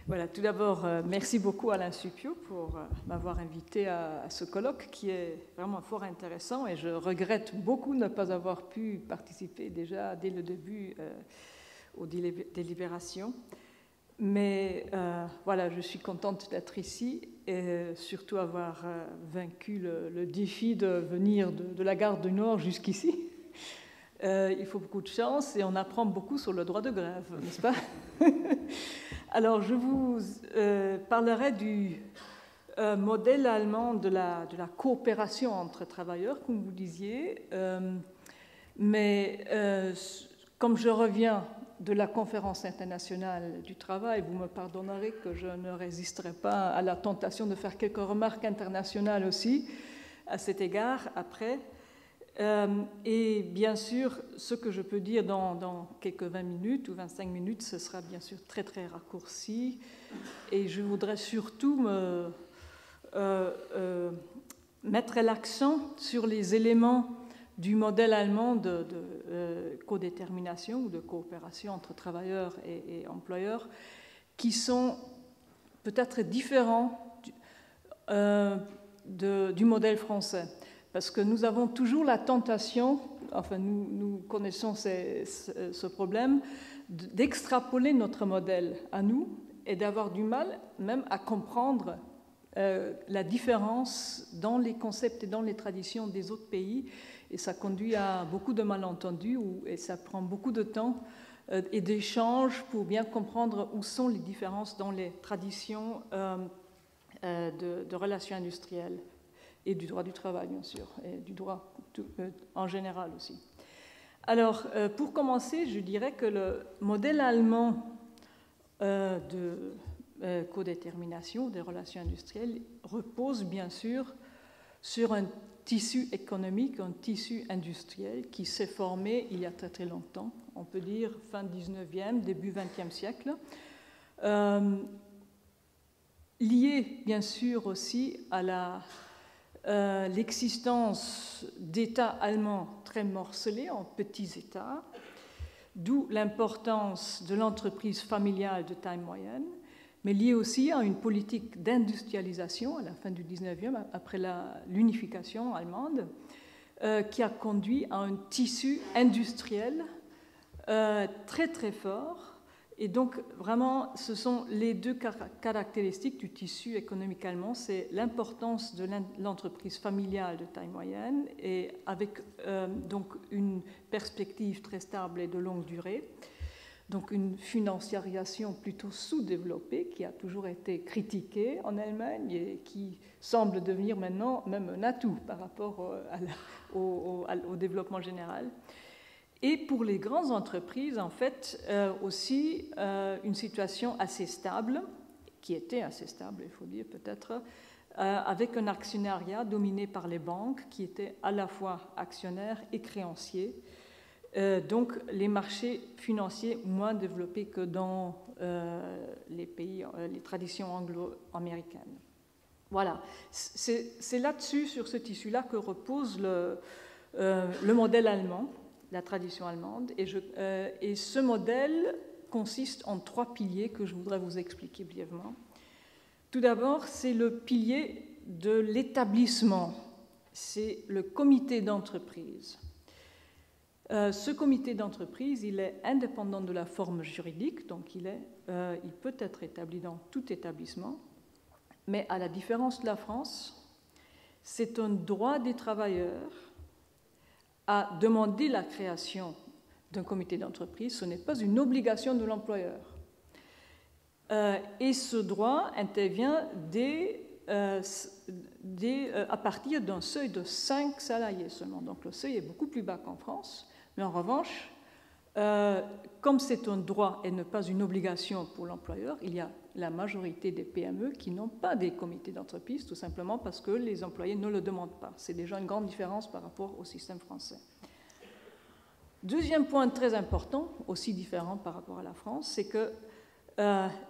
Voilà, tout d'abord, merci beaucoup Alain Suppiot pour m'avoir invité à ce colloque qui est vraiment fort intéressant et je regrette beaucoup de ne pas avoir pu participer déjà dès le début aux délibérations. Mais voilà, je suis contente d'être ici et surtout avoir vaincu le défi de venir de la gare du Nord jusqu'ici. Il faut beaucoup de chance et on apprend beaucoup sur le droit de grève, n'est-ce pas? Alors, je vous parlerai du modèle allemand de la coopération entre travailleurs, comme vous disiez. Mais comme je reviens de la conférence internationale du travail, vous me pardonnerez que je ne résisterai pas à la tentation de faire quelques remarques internationales aussi à cet égard après. Et bien sûr, ce que je peux dire dans quelques 20 minutes ou 25 minutes, ce sera bien sûr très très raccourci. Et je voudrais surtout mettre l'accent sur les éléments du modèle allemand de codétermination ou de coopération entre travailleurs et employeurs qui sont peut-être différents du modèle français. Parce que nous avons toujours la tentation, enfin nous connaissons ce problème, d'extrapoler notre modèle à nous et d'avoir du mal même à comprendre la différence dans les concepts et dans les traditions des autres pays. Et ça conduit à beaucoup de malentendus et ça prend beaucoup de temps et d'échanges pour bien comprendre où sont les différences dans les traditions de relations industrielles. Et du droit du travail, bien sûr, et du droit en général aussi. Alors, pour commencer, je dirais que le modèle allemand de codétermination des relations industrielles repose, bien sûr, sur un tissu économique, un tissu industriel qui s'est formé il y a très très longtemps, on peut dire fin 19e, début 20e siècle, lié, bien sûr, aussi à l'existence d'États allemands très morcelés en petits États, d'où l'importance de l'entreprise familiale de taille moyenne, mais lié aussi à une politique d'industrialisation à la fin du 19e, après l'unification allemande, qui a conduit à un tissu industriel très très fort. Et donc, vraiment, ce sont les deux caractéristiques du tissu économique allemand. C'est l'importance de l'entreprise familiale de taille moyenne et avec donc une perspective très stable et de longue durée. Donc, une financiarisation plutôt sous-développée qui a toujours été critiquée en Allemagne et qui semble devenir maintenant même un atout par rapport au développement général. Et pour les grandes entreprises, en fait, aussi une situation assez stable, qui était assez stable, il faut dire peut-être, avec un actionnariat dominé par les banques, qui étaient à la fois actionnaires et créanciers. Donc, les marchés financiers moins développés que dans les pays, les traditions anglo-américaines. Voilà, c'est là-dessus, sur ce tissu-là, que repose le modèle allemand, la tradition allemande, et ce modèle consiste en 3 piliers que je voudrais vous expliquer brièvement. Tout d'abord, c'est le pilier de l'établissement, c'est le comité d'entreprise. Ce comité d'entreprise, il est indépendant de la forme juridique, donc il peut être établi dans tout établissement, mais à la différence de la France, c'est un droit des travailleurs à demander la création d'un comité d'entreprise, ce n'est pas une obligation de l'employeur. Et ce droit intervient à partir d'un seuil de 5 salariés seulement. Donc le seuil est beaucoup plus bas qu'en France, mais en revanche, comme c'est un droit et ne pas une obligation pour l'employeur, il y a la majorité des PME qui n'ont pas des comités d'entreprise, tout simplement parce que les employés ne le demandent pas. C'est déjà une grande différence par rapport au système français. Deuxième point très important, aussi différent par rapport à la France, c'est que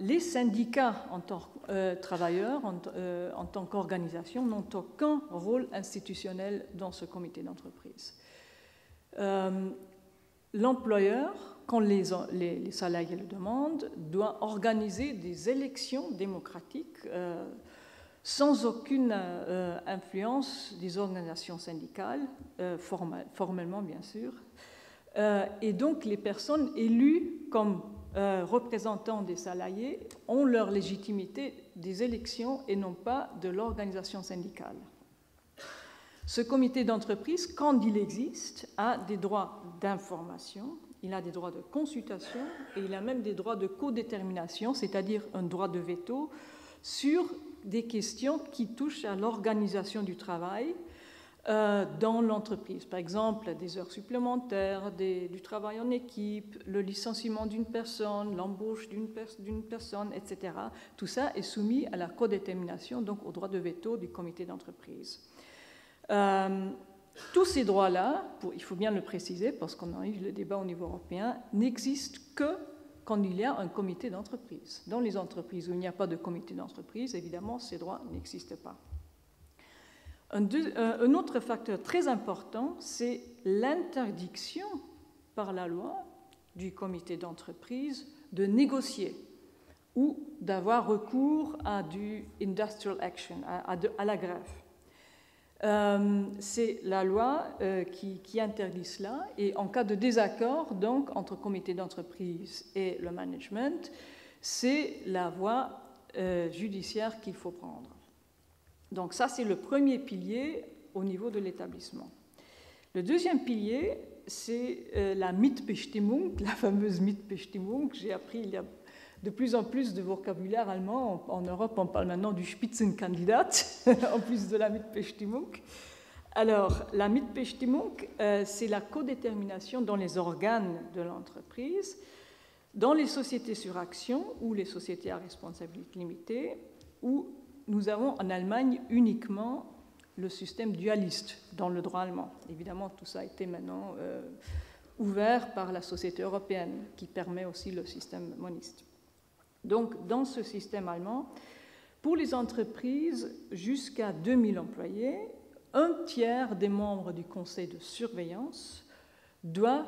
les syndicats en tant que travailleurs, en tant qu'organisation, n'ont aucun rôle institutionnel dans ce comité d'entreprise. l'employeur, quand les salariés le demandent, doit organiser des élections démocratiques sans aucune influence des organisations syndicales, formellement bien sûr. Et donc les personnes élues comme représentants des salariés ont leur légitimité des élections et non pas de l'organisation syndicale. Ce comité d'entreprise, quand il existe, a des droits d'information, il a des droits de consultation et il a même des droits de codétermination, c'est-à-dire un droit de veto sur des questions qui touchent à l'organisation du travail dans l'entreprise. Par exemple, des heures supplémentaires, du travail en équipe, le licenciement d'une personne, l'embauche d'une personne, etc. Tout ça est soumis à la codétermination, donc au droit de veto du comité d'entreprise. Tous ces droits-là, il faut bien le préciser parce qu'on a eu le débat au niveau européen, n'existent que quand il y a un comité d'entreprise. Dans les entreprises où il n'y a pas de comité d'entreprise, évidemment, ces droits n'existent pas. Un autre facteur très important, c'est l'interdiction par la loi du comité d'entreprise de négocier ou d'avoir recours à du industrial action, à la grève. C'est la loi qui interdit cela, et en cas de désaccord donc, entre comité d'entreprise et le management, c'est la voie judiciaire qu'il faut prendre. Donc ça, c'est le premier pilier au niveau de l'établissement. Le deuxième pilier, c'est la Mitbestimmung, la fameuse Mitbestimmung. J'ai appris il y a de plus en plus de vocabulaire allemand. En Europe, on parle maintenant du Spitzenkandidat, en plus de la Mitbestimmung. Alors, la Mitbestimmung, c'est la codétermination dans les organes de l'entreprise, dans les sociétés sur action ou les sociétés à responsabilité limitée, où nous avons en Allemagne uniquement le système dualiste dans le droit allemand. Évidemment, tout ça a été maintenant ouvert par la société européenne, qui permet aussi le système moniste. Donc, dans ce système allemand, pour les entreprises jusqu'à 2000 employés, un tiers des membres du conseil de surveillance doit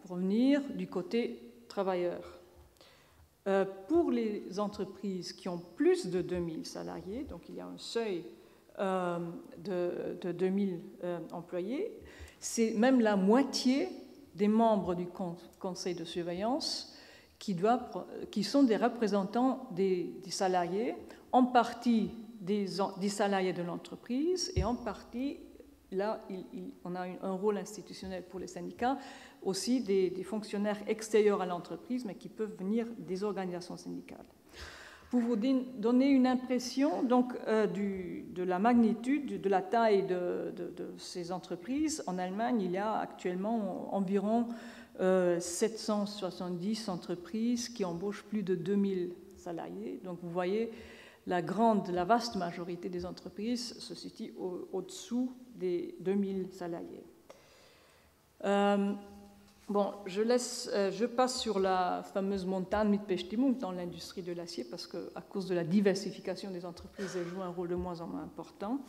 provenir du côté travailleur. Pour les entreprises qui ont plus de 2000 salariés, donc il y a un seuil de 2000 employés, c'est même la moitié des membres du conseil de surveillance qui sont des représentants des salariés, en partie des salariés de l'entreprise et en partie, là, on a un rôle institutionnel pour les syndicats, aussi des fonctionnaires extérieurs à l'entreprise, mais qui peuvent venir des organisations syndicales. Pour vous donner une impression donc, de la magnitude, de la taille de ces entreprises, en Allemagne, il y a actuellement environ 770 entreprises qui embauchent plus de 2000 salariés. Donc vous voyez, la vaste majorité des entreprises se situe au-dessous des 2000 salariés. Bon, je passe sur la fameuse montagne Mitbestimmung dans l'industrie de l'acier parce qu'à cause de la diversification des entreprises, elle joue un rôle de moins en moins important.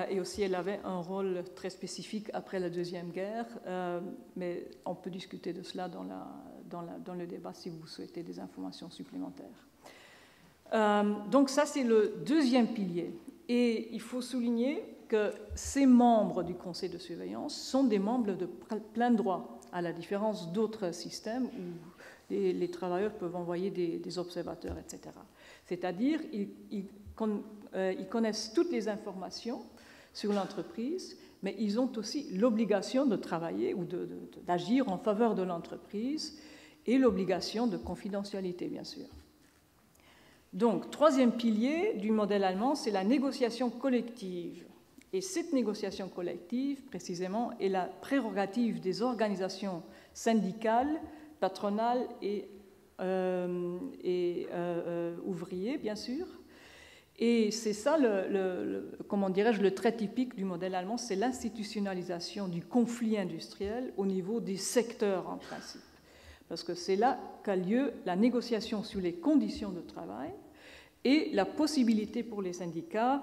Et aussi, elle avait un rôle très spécifique après la Deuxième Guerre, mais on peut discuter de cela dans le débat si vous souhaitez des informations supplémentaires. Donc ça, c'est le deuxième pilier. Et il faut souligner que ces membres du conseil de surveillance sont des membres de plein droit, à la différence d'autres systèmes où les travailleurs peuvent envoyer des observateurs, etc. C'est-à-dire ils connaissent toutes les informations sur l'entreprise, mais ils ont aussi l'obligation de travailler ou d'agir en faveur de l'entreprise et l'obligation de confidentialité, bien sûr. Donc, troisième pilier du modèle allemand, c'est la négociation collective. Et cette négociation collective, précisément, est la prérogative des organisations syndicales, patronales et ouvriers, bien sûr. Et c'est ça, comment dirais-je, le trait typique du modèle allemand, c'est l'institutionnalisation du conflit industriel au niveau des secteurs, en principe. Parce que c'est là qu'a lieu la négociation sur les conditions de travail et la possibilité pour les syndicats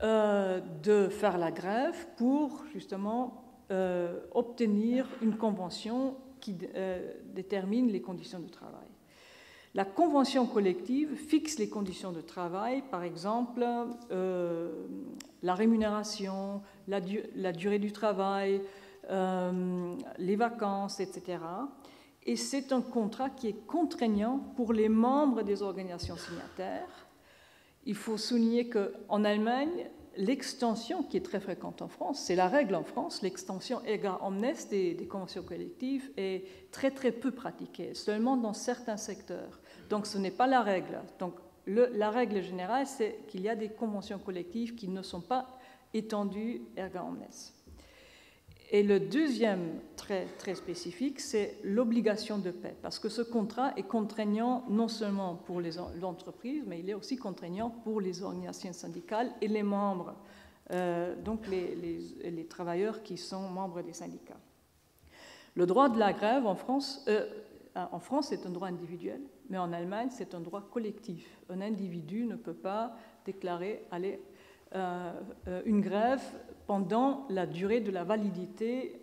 de faire la grève pour justement obtenir une convention qui déterminent les conditions de travail. La convention collective fixe les conditions de travail, par exemple la rémunération, la durée du travail, les vacances, etc. Et c'est un contrat qui est contraignant pour les membres des organisations signataires. Il faut souligner qu'en Allemagne, l'extension, qui est très fréquente en France, c'est la règle en France, l'extension erga omnes des conventions collectives est très très peu pratiquée, seulement dans certains secteurs. Donc ce n'est pas la règle. Donc la règle générale, c'est qu'il y a des conventions collectives qui ne sont pas étendues erga omnes. Et le deuxième trait très spécifique, c'est l'obligation de paix, parce que ce contrat est contraignant non seulement pour l'entreprise, mais il est aussi contraignant pour les organisations syndicales et les membres, donc les travailleurs qui sont membres des syndicats. Le droit de la grève en France, c'est un droit individuel, mais en Allemagne, c'est un droit collectif. Un individu ne peut pas déclarer une grève pendant la durée de la validité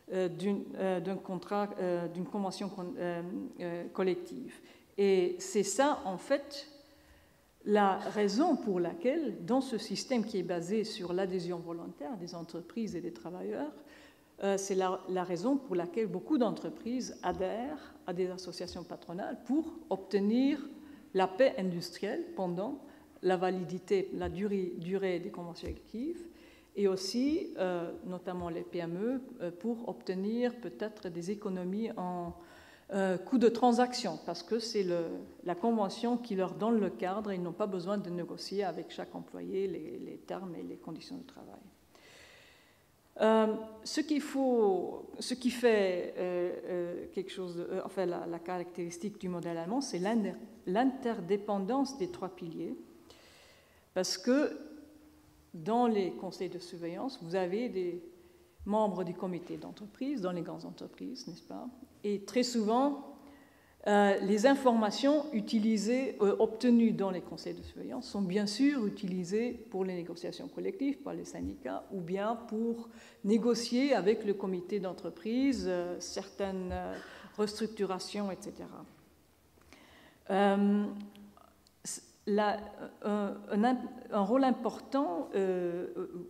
d'un contrat, d'une convention collective. Et c'est ça, en fait, la raison pour laquelle, dans ce système qui est basé sur l'adhésion volontaire des entreprises et des travailleurs, c'est la raison pour laquelle beaucoup d'entreprises adhèrent à des associations patronales pour obtenir la paix industrielle pendant la validité, la durée des conventions collectives, et aussi, notamment les PME, pour obtenir peut-être des économies en coûts de transaction, parce que c'est la convention qui leur donne le cadre et ils n'ont pas besoin de négocier avec chaque employé les termes et les conditions de travail. Ce qui fait quelque chose, enfin la caractéristique du modèle allemand, c'est l'interdépendance des trois piliers, parce que dans les conseils de surveillance, vous avez des membres du comité d'entreprise, dans les grandes entreprises, n'est-ce pas? Et très souvent, les informations obtenues dans les conseils de surveillance sont bien sûr utilisées pour les négociations collectives, par les syndicats, ou bien pour négocier avec le comité d'entreprise certaines restructurations, etc. Un rôle important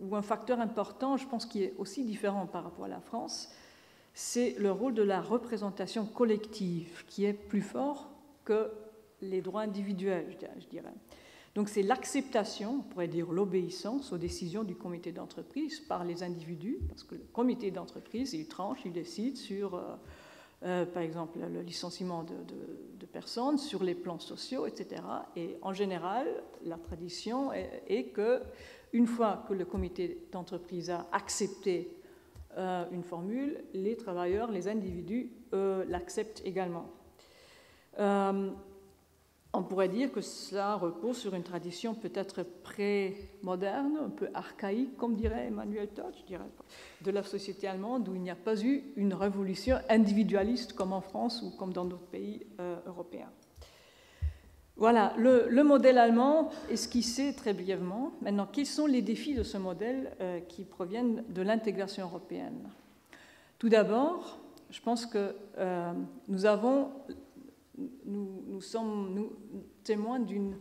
ou un facteur important, je pense, qui est aussi différent par rapport à la France, c'est le rôle de la représentation collective, qui est plus fort que les droits individuels, je dirais. Donc c'est l'acceptation, on pourrait dire l'obéissance aux décisions du comité d'entreprise par les individus, parce que le comité d'entreprise, il tranche, il décide sur, par exemple, le licenciement de personnes, sur les plans sociaux, etc. Et en général, la tradition est qu'une fois que le comité d'entreprise a accepté une formule, les travailleurs, les individus l'acceptent également. On pourrait dire que cela repose sur une tradition peut-être pré-moderne, un peu archaïque, comme dirait Emmanuel Todt, je dirais, de la société allemande, où il n'y a pas eu une révolution individualiste comme en France ou comme dans d'autres pays européens. Voilà, le modèle allemand esquissé très brièvement. Maintenant, quels sont les défis de ce modèle qui proviennent de l'intégration européenne? Tout d'abord, je pense que nous sommes témoins d'une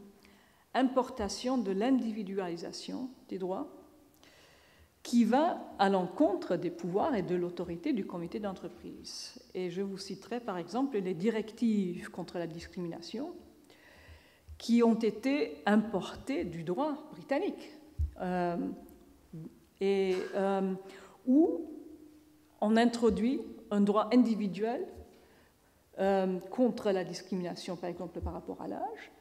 importation de l'individualisation des droits qui va à l'encontre des pouvoirs et de l'autorité du comité d'entreprise. Et je vous citerai par exemple les directives contre la discrimination qui ont été importées du droit britannique où on introduit un droit individuel contre la discrimination, par exemple par rapport à l'âge,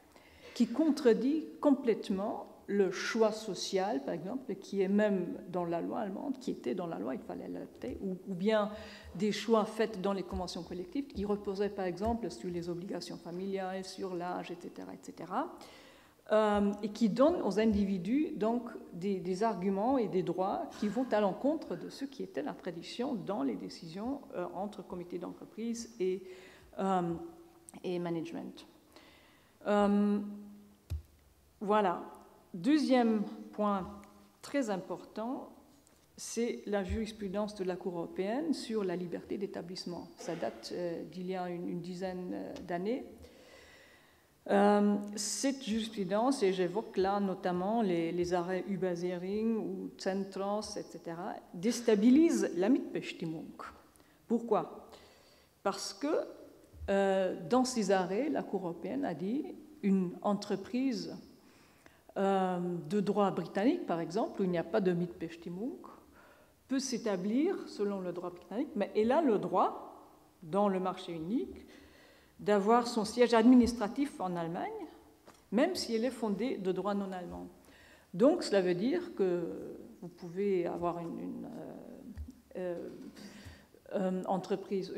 qui contredit complètement le choix social, par exemple, qui est même dans la loi allemande, qui était dans la loi, il fallait l'adapter, ou bien des choix faits dans les conventions collectives qui reposaient, par exemple, sur les obligations familiales, sur l'âge, etc., et qui donnent aux individus donc des arguments et des droits qui vont à l'encontre de ce qui était la tradition dans les décisions entre comités d'entreprise et management. Voilà. Deuxième point très important, c'est la jurisprudence de la Cour européenne sur la liberté d'établissement. Ça date d'il y a une dizaine d'années. Cette jurisprudence, et j'évoque là notamment les arrêts Übersehring ou Zentros, etc., déstabilise la Mitbestimmung. Pourquoi? Parce que dans ces arrêts, la Cour européenne a dit une entreprise de droit britannique, par exemple, où il n'y a pas de Mitbestimmung, peut s'établir selon le droit britannique, mais elle a le droit, dans le marché unique, d'avoir son siège administratif en Allemagne, même si elle est fondée de droit non allemand. Donc, cela veut dire que vous pouvez avoir une entreprise,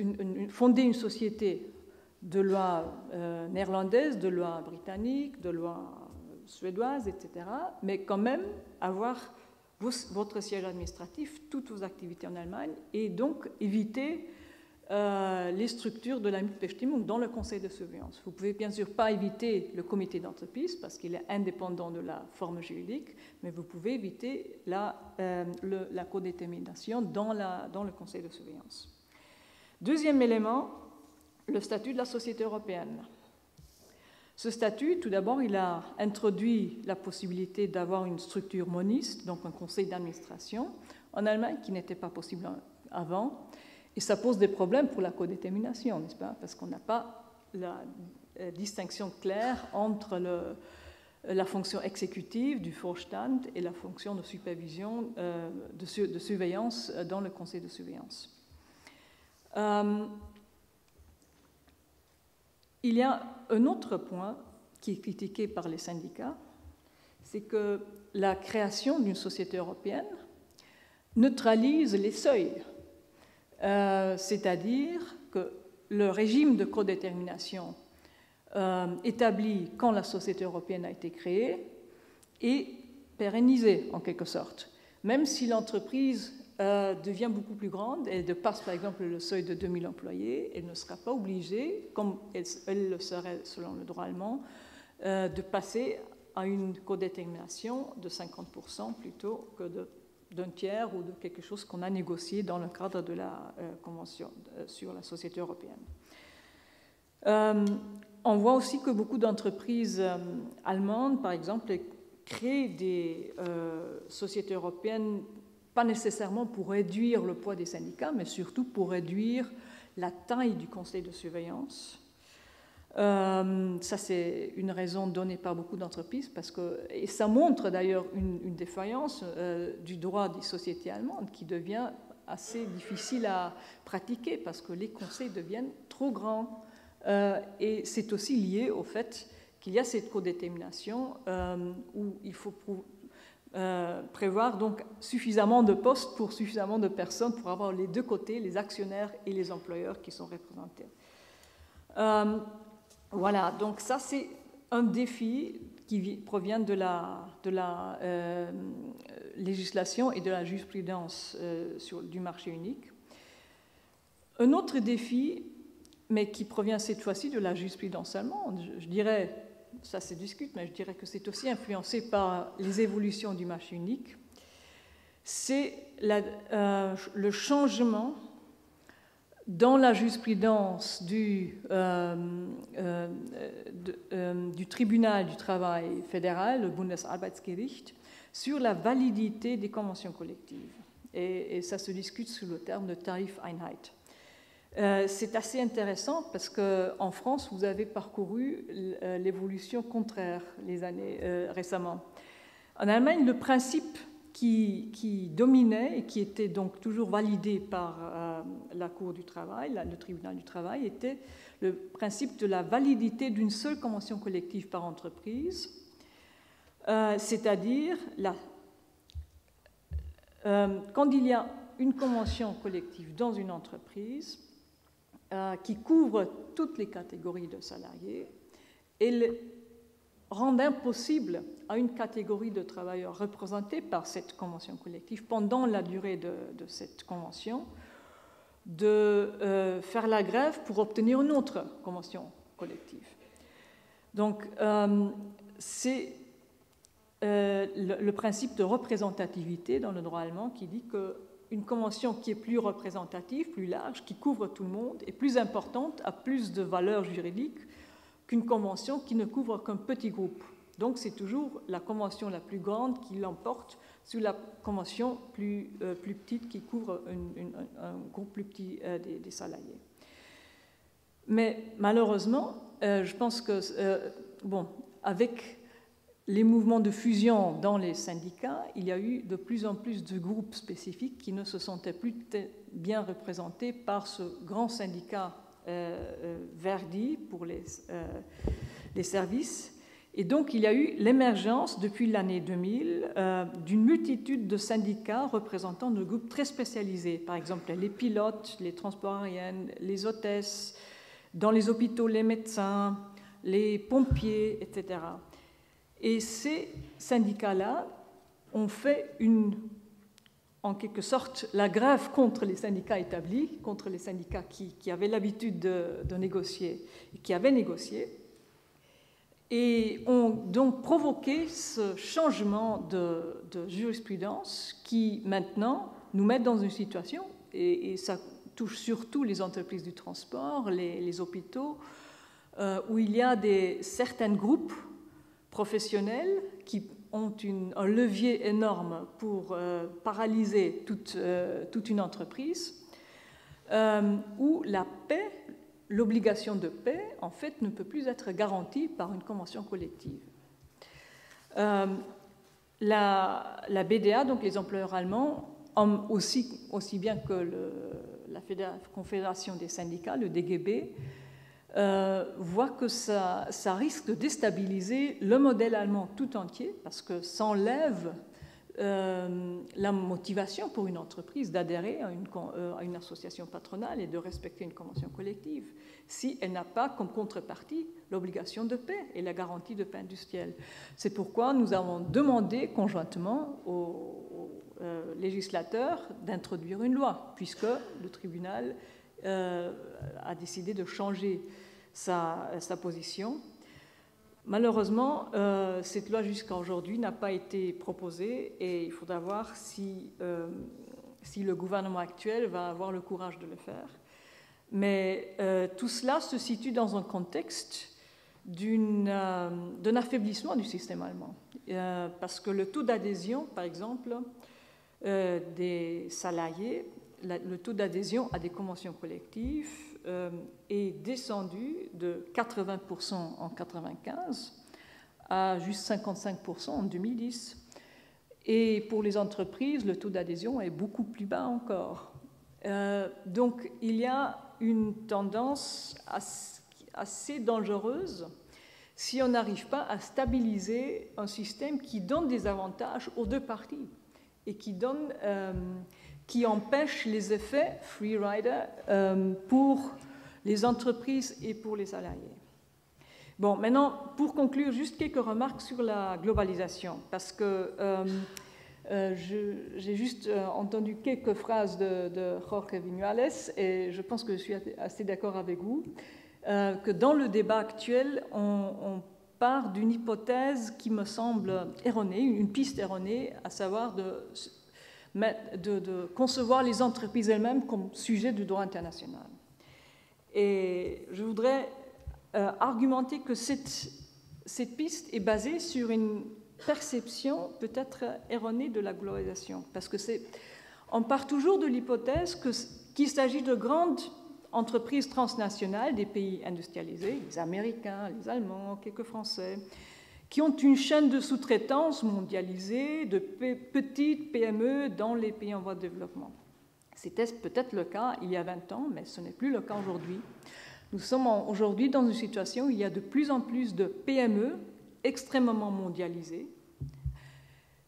fonder une société de loi néerlandaise, de loi britannique, de loi suédoise, etc., mais quand même avoir votre siège administratif, toutes vos activités en Allemagne, et donc éviter les structures de la Mitbestimmung dans le conseil de surveillance. Vous ne pouvez bien sûr pas éviter le comité d'entreprise parce qu'il est indépendant de la forme juridique, mais vous pouvez éviter la codétermination dans le conseil de surveillance. Deuxième élément, le statut de la société européenne. Ce statut, tout d'abord, il a introduit la possibilité d'avoir une structure moniste, donc un conseil d'administration, en Allemagne, qui n'était pas possible avant. Et ça pose des problèmes pour la codétermination, n'est-ce pas? Parce qu'on n'a pas la distinction claire entre la fonction exécutive du Vorstand et la fonction de supervision, de surveillance dans le conseil de surveillance. Il y a un autre point qui est critiqué par les syndicats, c'est que la création d'une société européenne neutralise les seuils. C'est-à-dire que le régime de codétermination établi quand la société européenne a été créée est pérennisé en quelque sorte. Même si l'entreprise devient beaucoup plus grande, elle dépasse par exemple le seuil de 2000 employés, elle ne sera pas obligée, comme elle le serait selon le droit allemand, de passer à une codétermination de 50% plutôt que d'un tiers ou de quelque chose qu'on a négocié dans le cadre de la Convention sur la société européenne. On voit aussi que beaucoup d'entreprises allemandes, par exemple, créent des sociétés européennes, pas nécessairement pour réduire le poids des syndicats, mais surtout pour réduire la taille du conseil de surveillance. Ça, c'est une raison donnée par beaucoup d'entreprises, et ça montre d'ailleurs une défaillance du droit des sociétés allemandes qui devient assez difficile à pratiquer parce que les conseils deviennent trop grands. Et c'est aussi lié au fait qu'il y a cette codétermination où il faut prévoir donc suffisamment de postes pour suffisamment de personnes pour avoir les deux côtés, les actionnaires et les employeurs qui sont représentés. Voilà, donc ça c'est un défi qui provient de la législation et de la jurisprudence du marché unique. Un autre défi, mais qui provient cette fois-ci de la jurisprudence allemande, je dirais, ça se discute, mais je dirais que c'est aussi influencé par les évolutions du marché unique, c'est le changement dans la jurisprudence du tribunal du travail fédéral, le Bundesarbeitsgericht, sur la validité des conventions collectives. Et ça se discute sous le terme de Tarifeinheit. C'est assez intéressant parce qu'en France, vous avez parcouru l'évolution contraire les années récemment. En Allemagne, le principe qui dominait et qui était donc toujours validé par la Cour du travail, le tribunal du travail, était le principe de la validité d'une seule convention collective par entreprise, c'est-à-dire quand il y a une convention collective dans une entreprise qui couvre toutes les catégories de salariés, elle rend impossible à une catégorie de travailleurs représentés par cette convention collective pendant la durée de cette convention de faire la grève pour obtenir une autre convention collective. Donc, c'est le principe de représentativité dans le droit allemand qui dit qu'une convention qui est plus représentative, plus large, qui couvre tout le monde, est plus importante, a plus de valeur juridique qu'une convention qui ne couvre qu'un petit groupe. Donc c'est toujours la convention la plus grande qui l'emporte sur la convention plus petite qui couvre un groupe plus petit des salariés. Mais malheureusement, je pense que, avec les mouvements de fusion dans les syndicats, il y a eu de plus en plus de groupes spécifiques qui ne se sentaient plus bien représentés par ce grand syndicat Verdi pour les services. Et donc, il y a eu l'émergence, depuis l'année 2000, d'une multitude de syndicats représentant de groupes très spécialisés. Par exemple, les pilotes, les transports aériens, les hôtesses, dans les hôpitaux, les médecins, les pompiers, etc. Et ces syndicats-là ont fait en quelque sorte la grève contre les syndicats établis, contre les syndicats qui avaient l'habitude de négocier et qui avaient négocié, et ont donc provoqué ce changement de jurisprudence qui maintenant nous met dans une situation, et ça touche surtout les entreprises du transport, les hôpitaux, où il y a certains groupes professionnels qui ont un levier énorme pour paralyser toute une entreprise, où la paix, l'obligation de paix, en fait, ne peut plus être garantie par une convention collective. La BDA, donc les employeurs allemands, aussi bien que la Confédération des syndicats, le DGB, voit que ça risque de déstabiliser le modèle allemand tout entier, parce que ça enlève la motivation pour une entreprise d'adhérer à une association patronale et de respecter une convention collective, si elle n'a pas comme contrepartie l'obligation de paix et la garantie de paix industrielle. C'est pourquoi nous avons demandé conjointement aux législateurs d'introduire une loi, puisque le tribunal a décidé de changer sa position. Malheureusement, cette loi jusqu'à aujourd'hui n'a pas été proposée et il faudra voir si le gouvernement actuel va avoir le courage de le faire. Mais tout cela se situe dans un contexte d'un affaiblissement du système allemand. Parce que le taux d'adhésion, par exemple, des salariés, le taux d'adhésion à des conventions collectives est descendu de 80% en 1995 à juste 55% en 2010. Et pour les entreprises, le taux d'adhésion est beaucoup plus bas encore. Donc il y a une tendance assez dangereuse si on n'arrive pas à stabiliser un système qui donne des avantages aux deux parties et qui empêche les effets free rider pour les entreprises et pour les salariés. Bon, maintenant, pour conclure, juste quelques remarques sur la globalisation, parce que j'ai juste entendu quelques phrases de Jorge Viñuales et je pense que je suis assez d'accord avec vous, que dans le débat actuel, on part d'une hypothèse qui me semble erronée, une piste erronée, à savoir de concevoir les entreprises elles-mêmes comme sujet du droit international. Et je voudrais argumenter que cette piste est basée sur une perception peut-être erronée de la globalisation, parce que on part toujours de l'hypothèse qu'il s'agit de grandes entreprises transnationales des pays industrialisés, les Américains, les Allemands, quelques Français, qui ont une chaîne de sous-traitance mondialisée de petites PME dans les pays en voie de développement. C'était peut-être le cas il y a 20 ans, mais ce n'est plus le cas aujourd'hui. Nous sommes aujourd'hui dans une situation où il y a de plus en plus de PME extrêmement mondialisées,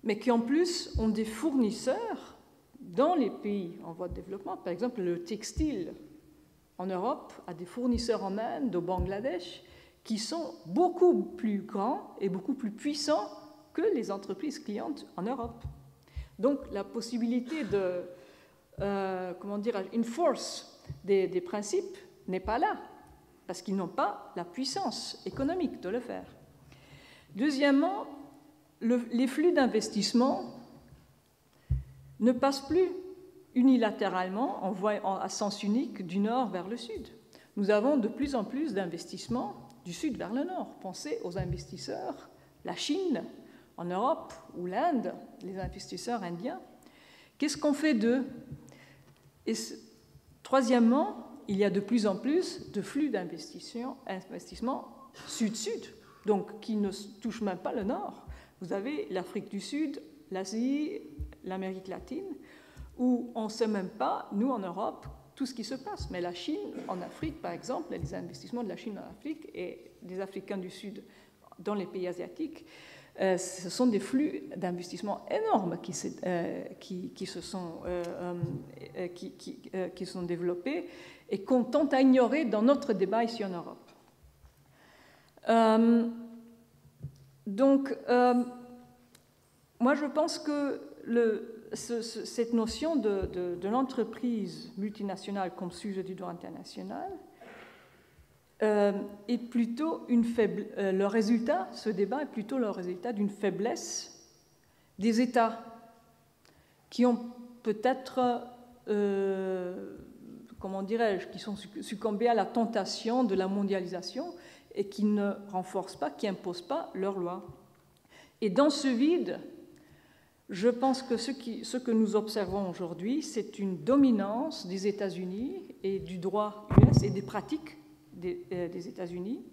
mais qui en plus ont des fournisseurs dans les pays en voie de développement. Par exemple, le textile en Europe a des fournisseurs en Inde, au Bangladesh, qui sont beaucoup plus grands et beaucoup plus puissants que les entreprises clientes en Europe. Donc la possibilité de, enforce des principes n'est pas là, parce qu'ils n'ont pas la puissance économique de le faire. Deuxièmement, les flux d'investissement ne passent plus unilatéralement à sens unique du nord vers le sud. Nous avons de plus en plus d'investissements du sud vers le nord. Pensez aux investisseurs, la Chine en Europe ou l'Inde, les investisseurs indiens. Qu'est-ce qu'on fait d'eux? Et troisièmement, il y a de plus en plus de flux d'investissement sud-sud, donc qui ne touchent même pas le nord. Vous avez l'Afrique du Sud, l'Asie, l'Amérique latine, où on ne sait même pas, nous en Europe, tout ce qui se passe. Mais la Chine, en Afrique, par exemple, les investissements de la Chine en Afrique et des Africains du Sud dans les pays asiatiques, ce sont des flux d'investissement énormes qui sont développés et qu'on tente à ignorer dans notre débat ici en Europe. Moi, je pense que cette notion de l'entreprise multinationale comme sujet du droit international est plutôt le résultat, ce débat est plutôt le résultat d'une faiblesse des États qui ont peut-être, comment dirais-je, qui sont succombés à la tentation de la mondialisation et qui ne renforcent pas, qui n'imposent pas leurs lois. Et dans ce vide, je pense que ce que nous observons aujourd'hui, c'est une dominance des États-Unis et du droit US et des pratiques des États-Unis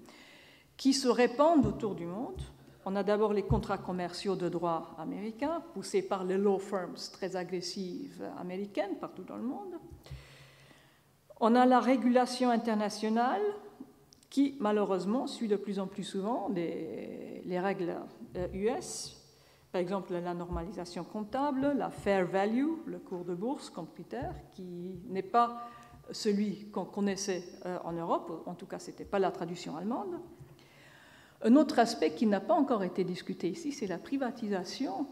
qui se répandent autour du monde. On a d'abord les contrats commerciaux de droit américains, poussés par les law firms très agressives américaines partout dans le monde. On a la régulation internationale qui, malheureusement, suit de plus en plus souvent les règles US. Par exemple, la normalisation comptable, la fair value, le cours de bourse comme critère, qui n'est pas celui qu'on connaissait en Europe, en tout cas, ce n'était pas la traduction allemande. Un autre aspect qui n'a pas encore été discuté ici, c'est la privatisation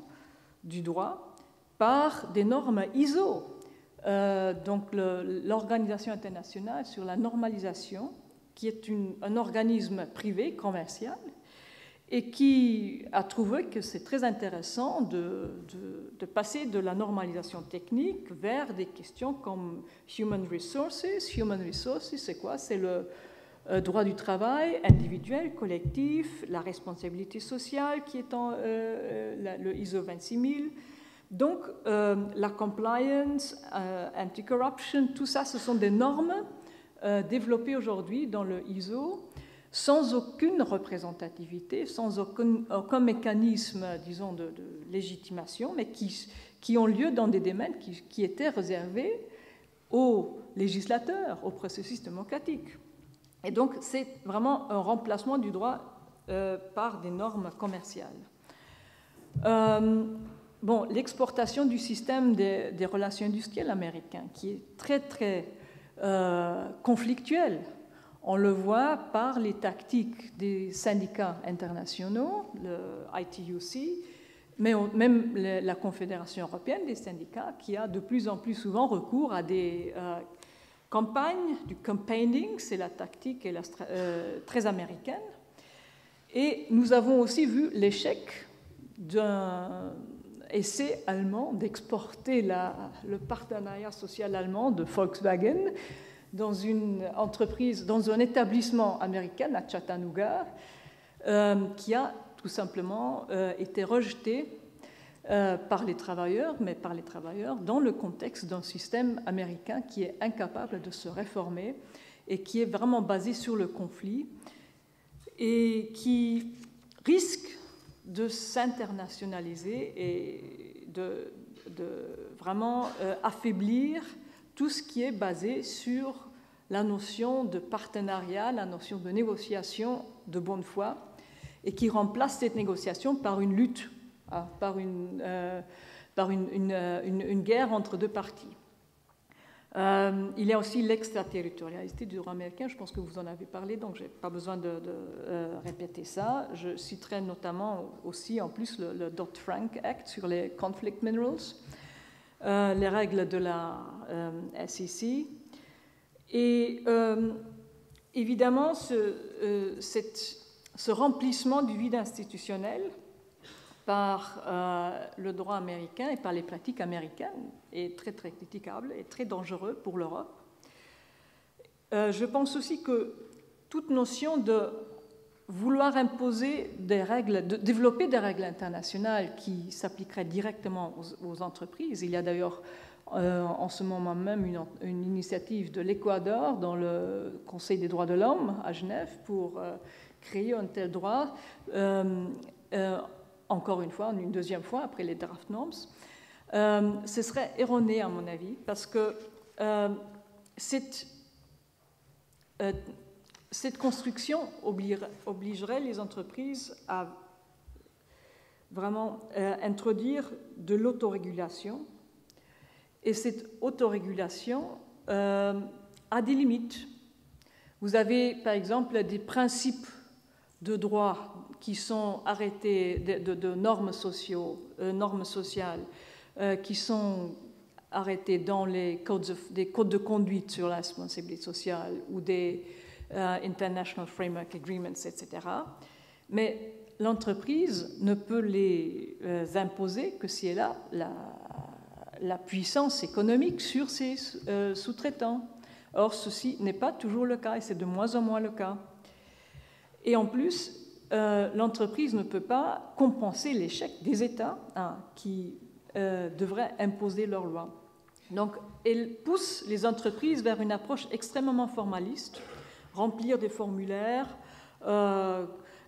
du droit par des normes ISO, donc l'Organisation internationale sur la normalisation, qui est un organisme privé, commercial, et qui a trouvé que c'est très intéressant de passer de la normalisation technique vers des questions comme human resources. Human resources, c'est quoi? C'est le droit du travail individuel, collectif, la responsabilité sociale qui est le ISO 26000. Donc, la compliance, anti-corruption, tout ça, ce sont des normes développées aujourd'hui dans le ISO, sans aucune représentativité, sans aucun mécanisme, disons, de légitimation, mais qui ont lieu dans des domaines qui étaient réservés aux législateurs, au processus démocratique. Et donc, c'est vraiment un remplacement du droit par des normes commerciales. L'exportation du système des relations industrielles américains, qui est très, très conflictuel. On le voit par les tactiques des syndicats internationaux, le ITUC, mais même la Confédération européenne des syndicats, qui a de plus en plus souvent recours à des campagnes, du campaigning, c'est la tactique très américaine. Et nous avons aussi vu l'échec d'un essai allemand d'exporter le partenariat social allemand de Volkswagen dans une entreprise, dans un établissement américain à Chattanooga, qui a tout simplement été rejeté par les travailleurs, mais par les travailleurs dans le contexte d'un système américain qui est incapable de se réformer et qui est vraiment basé sur le conflit et qui risque de s'internationaliser et de vraiment affaiblir tout ce qui est basé sur la notion de partenariat, la notion de négociation de bonne foi, et qui remplace cette négociation par une lutte, par une guerre entre deux parties. Il y a aussi l'extraterritorialité du droit américain, je pense que vous en avez parlé, donc je n'ai pas besoin de répéter ça. Je citerai notamment aussi, en plus, le Dodd-Frank Act sur les conflict minerals, les règles de la SEC. Et évidemment, ce remplissement du vide institutionnel par le droit américain et par les pratiques américaines, est très très critiquable et très dangereux pour l'Europe. Je pense aussi que toute notion de vouloir imposer des règles, de développer des règles internationales qui s'appliqueraient directement aux entreprises. Il y a d'ailleurs en ce moment même une initiative de l'Équateur dans le Conseil des droits de l'homme à Genève pour créer un tel droit, encore une fois, une deuxième fois après les draft norms. Ce serait erroné à mon avis parce que cette construction obligerait les entreprises à vraiment introduire de l'autorégulation. Et cette autorégulation a des limites. Vous avez, par exemple, des principes de droit qui sont arrêtés, de normes sociales, qui sont arrêtés dans des codes de conduite sur la responsabilité sociale ou des International Framework Agreements, etc. Mais l'entreprise ne peut les imposer que si elle a la puissance économique sur ses sous-traitants. Or, ceci n'est pas toujours le cas et c'est de moins en moins le cas. Et en plus, l'entreprise ne peut pas compenser l'échec des États qui devraient imposer leurs lois. Donc, elle pousse les entreprises vers une approche extrêmement formaliste, remplir des formulaires,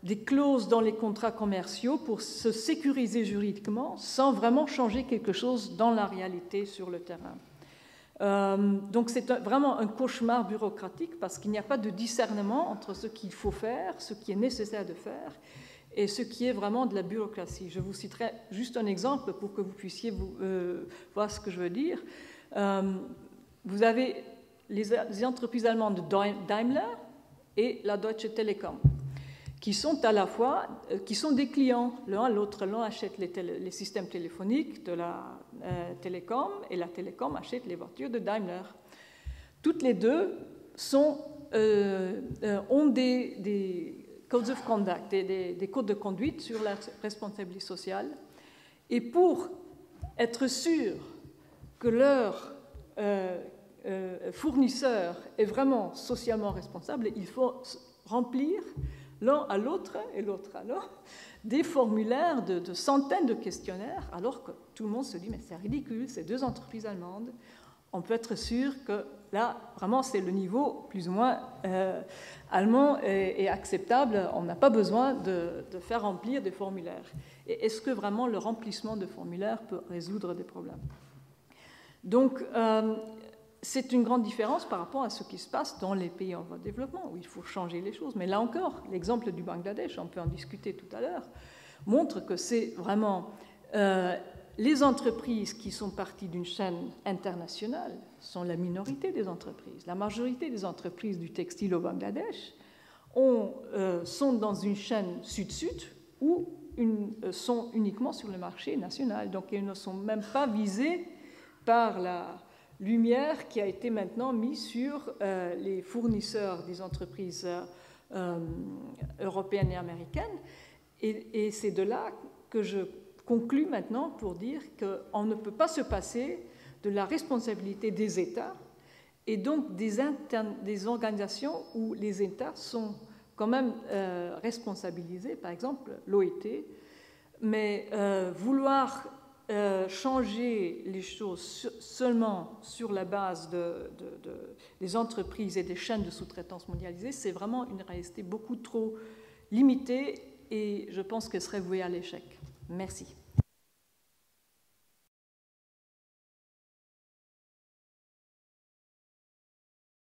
des clauses dans les contrats commerciaux pour se sécuriser juridiquement sans vraiment changer quelque chose dans la réalité sur le terrain. Donc c'est vraiment un cauchemar bureaucratique parce qu'il n'y a pas de discernement entre ce qu'il faut faire, ce qui est nécessaire de faire et ce qui est vraiment de la bureaucratie. Je vous citerai juste un exemple pour que vous puissiez voir ce que je veux dire. Vous avez les entreprises allemandes Daimler et la Deutsche Telekom, qui sont à la fois, qui sont des clients. L'un à l'autre, l'un achète les systèmes téléphoniques de la Télécom et la Télécom achète les voitures de Daimler. Toutes les deux ont des codes of conduct, des codes de conduite sur la responsabilité sociale. Et pour être sûr que leur fournisseur est vraiment socialement responsable, il faut remplir l'un à l'autre et l'autre à l'autre des formulaires de centaines de questionnaires, alors que tout le monde se dit mais c'est ridicule, c'est deux entreprises allemandes. On peut être sûr que là, vraiment, c'est le niveau plus ou moins allemand et acceptable. On n'a pas besoin de faire remplir des formulaires. Et est-ce que vraiment le remplissement de formulaires peut résoudre des problèmes? Donc, c'est une grande différence par rapport à ce qui se passe dans les pays en voie de développement, où il faut changer les choses. Mais là encore, l'exemple du Bangladesh, on peut en discuter tout à l'heure, montre que c'est vraiment les entreprises qui sont parties d'une chaîne internationale sont la minorité des entreprises. La majorité des entreprises du textile au Bangladesh sont dans une chaîne sud-sud ou sont uniquement sur le marché national. Donc, elles ne sont même pas visées par la lumière qui a été maintenant mise sur les fournisseurs des entreprises européennes et américaines. Et c'est de là que je conclus maintenant pour dire qu'on ne peut pas se passer de la responsabilité des États et donc des organisations où les États sont quand même responsabilisés, par exemple l'OIT, mais vouloir changer les choses seulement sur la base des entreprises et des chaînes de sous-traitance mondialisées, c'est vraiment une réalité beaucoup trop limitée et je pense qu'elle serait vouée à l'échec. Merci.